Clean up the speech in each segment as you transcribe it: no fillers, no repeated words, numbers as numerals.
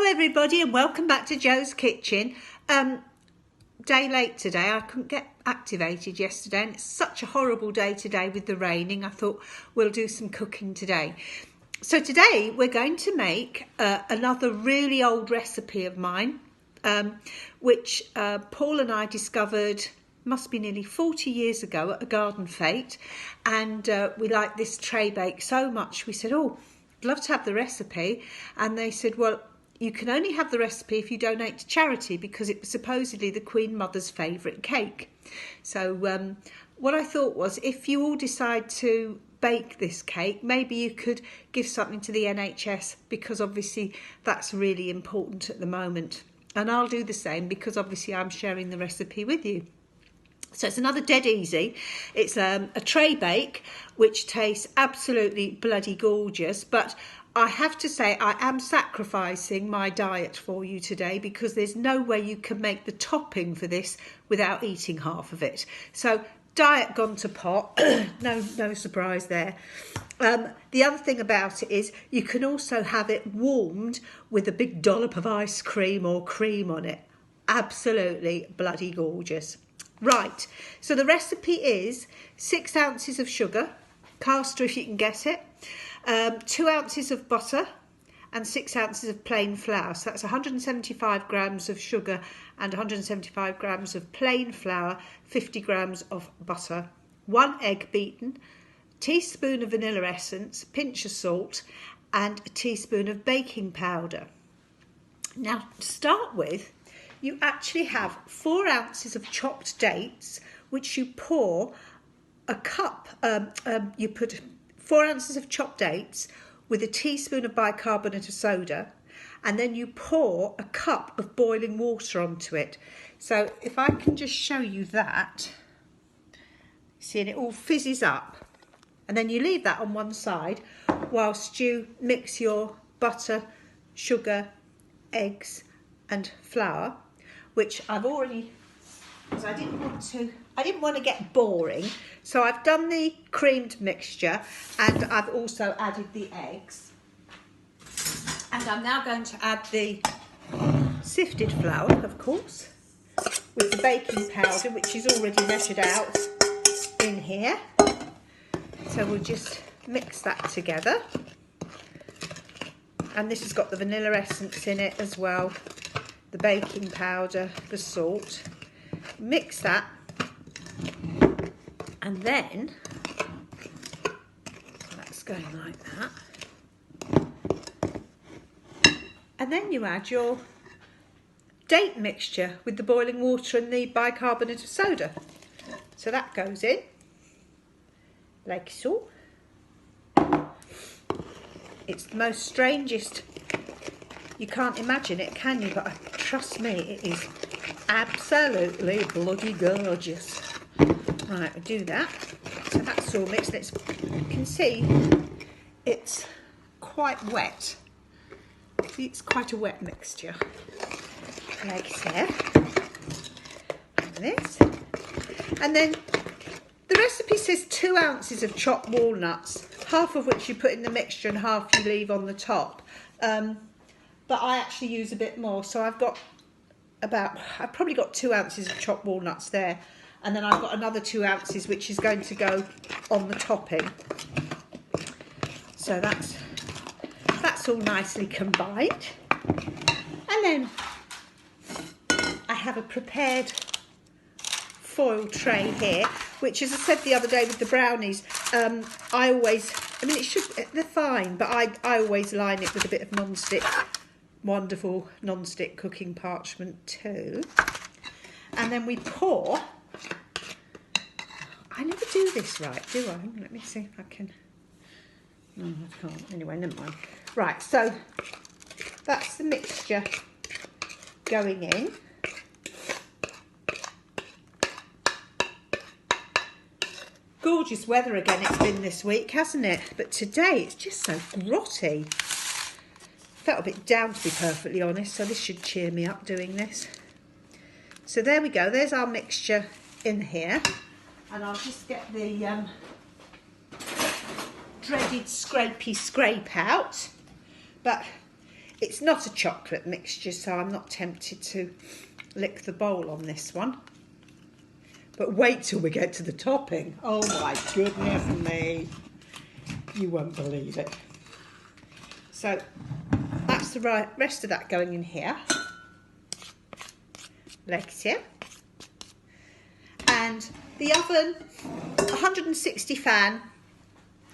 everybody, and welcome back to Jo's Kitchen. Day late today. I couldn't get activated yesterday, and it's such a horrible day today with the raining. I thought we'll do some cooking today. So today we're going to make another really old recipe of mine, which Paul and I discovered must be nearly 40 years ago at a garden fete, and we liked this tray bake so much we said, oh, I'd love to have the recipe. And they said, well, you can only have the recipe if you donate to charity, because it was supposedly the Queen Mother's favourite cake. So what I thought was, if you all decide to bake this cake, maybe you could give something to the NHS, because obviously that's really important at the moment. And I'll do the same, because obviously I'm sharing the recipe with you. So it's another dead easy. It's a tray bake, which tastes absolutely bloody gorgeous. But I have to say, I am sacrificing my diet for you today, because there's no way you can make the topping for this without eating half of it. So diet gone to pot. No surprise there. The other thing about it is you can also have it warmed with a big dollop of ice cream or cream on it. Absolutely bloody gorgeous. Right, so the recipe is 6 ounces of sugar, caster if you can get it, 2 ounces of butter and 6 ounces of plain flour. So that's 175 grams of sugar and 175 grams of plain flour, 50 grams of butter, 1 egg beaten, teaspoon of vanilla essence, pinch of salt and a teaspoon of baking powder. Now to start with, you actually have 4 ounces of chopped dates, which you pour a cup, you put 4 ounces of chopped dates with a teaspoon of bicarbonate of soda, and then you pour a cup of boiling water onto it. So if I can just show you that, see, and it all fizzes up, and then you leave that on one side whilst you mix your butter, sugar, eggs and flour, which I've already, because I didn't want to get boring, so I've done the creamed mixture and I've also added the eggs, and I'm now going to add the sifted flour, of course, with the baking powder, which is already measured out in here. So we'll just mix that together, and this has got the vanilla essence in it as well, the baking powder, the salt. Mix that, and then that's going like that, and then you add your date mixture with the boiling water and the bicarbonate of soda. So that goes in like so. It's the most strangest, you can't imagine it, can you? But trust me, it is absolutely bloody gorgeous. Right, we do that. So that's all mixed. You can see it's quite wet. See, it's quite a wet mixture. Like so. And this. And then the recipe says 2 ounces of chopped walnuts, half of which you put in the mixture and half you leave on the top. But I actually use a bit more, so I've probably got 2 ounces of chopped walnuts there, and then I've got another 2 ounces which is going to go on the topping. So that's all nicely combined. And then I have a prepared foil tray here, which, as I said the other day with the brownies, they're fine, but I always line it with a bit of non-stick, wonderful non-stick cooking parchment too. And then we pour, I never do this right, do I? Let me see if I can. No, I can't. Anyway, never mind. Right, so that's the mixture going in. Gorgeous weather again it's been this week, hasn't it? But today it's just so grotty. Felt a bit down, to be perfectly honest, so this should cheer me up doing this. So there we go, there's our mixture in here, and I'll just get the dreaded scrapey scrape out. But It's not a chocolate mixture, so I'm not tempted to lick the bowl on this one. But wait till we get to the topping. Oh my goodness me. You won't believe it. So that's the rest of that going in here. Like so. And the oven, 160 fan,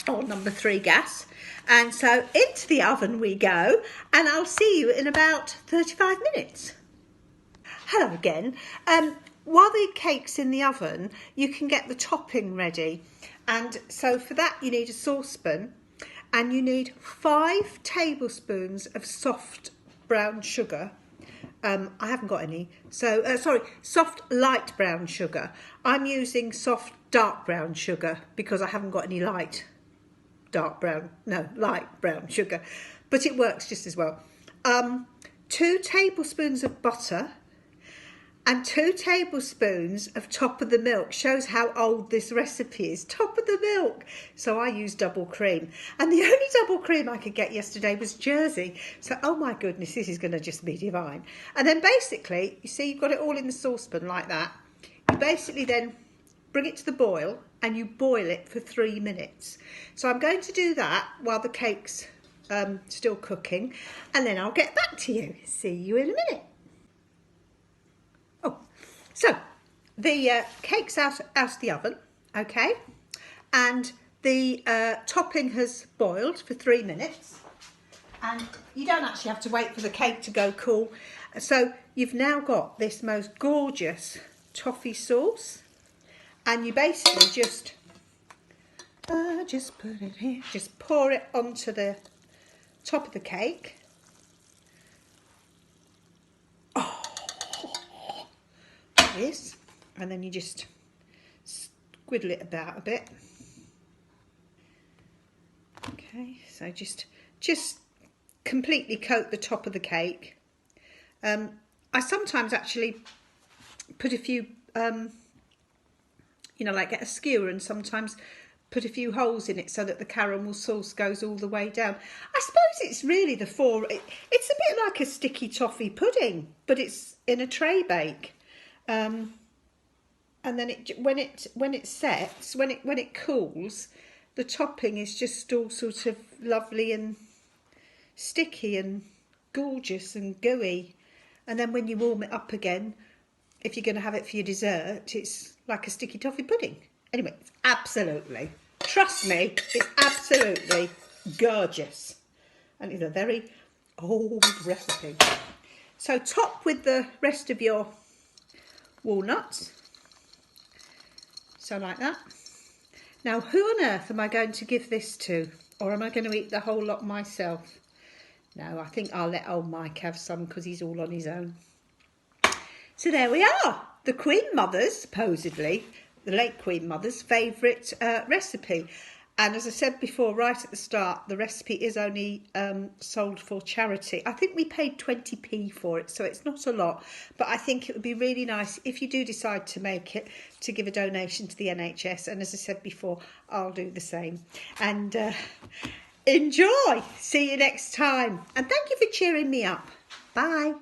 or number 3 gas. And so into the oven we go, and I'll see you in about 35 minutes. Hello again. While the cake's in the oven, you can get the topping ready. And so for that you need a saucepan, and you need 5 tablespoons of soft brown sugar. I haven't got any, so soft light brown sugar. I'm using soft dark brown sugar because I haven't got any light brown sugar, but it works just as well. 2 tablespoons of butter and 2 tablespoons of top of the milk. Shows how old this recipe is. Top of the milk. So I use double cream, and the only double cream I could get yesterday was Jersey. So oh my goodness, this is going to just be divine. And then basically, you see, you've got it all in the saucepan like that. You basically then bring it to the boil, and you boil it for 3 minutes. So I'm going to do that while the cake's still cooking, and then I'll get back to you. See you in a minute. So the cake's out of the oven, okay, and the topping has boiled for 3 minutes, and you don't actually have to wait for the cake to go cool. So you've now got this most gorgeous toffee sauce, and you basically just put it here, just pour it onto the top of the cake. This, and then you just squiddle it about a bit. Okay, so just completely coat the top of the cake. I sometimes actually put a few, like get a skewer and sometimes put a few holes in it so that the caramel sauce goes all the way down. I suppose it's really it's a bit like a sticky toffee pudding, but it's in a tray bake. And then when it sets, when it cools, the topping is just all sort of lovely and sticky and gorgeous and gooey. And then when you warm it up again, if you're going to have it for your dessert, it's like a sticky toffee pudding. Anyway, it's absolutely, trust me, it's absolutely gorgeous. And it's a very old recipe. So top with the rest of your walnuts, so like that. Now who on earth am I going to give this to, or am I going to eat the whole lot myself? No, I think I'll let old Mike have some because he's all on his own. So there we are, the Queen Mother's, supposedly the late Queen Mother's favourite recipe. And as I said before, right at the start, the recipe is only sold for charity. I think we paid 20p for it, so it's not a lot. But I think it would be really nice if you do decide to make it, to give a donation to the NHS. And as I said before, I'll do the same. And enjoy. See you next time. And thank you for cheering me up. Bye.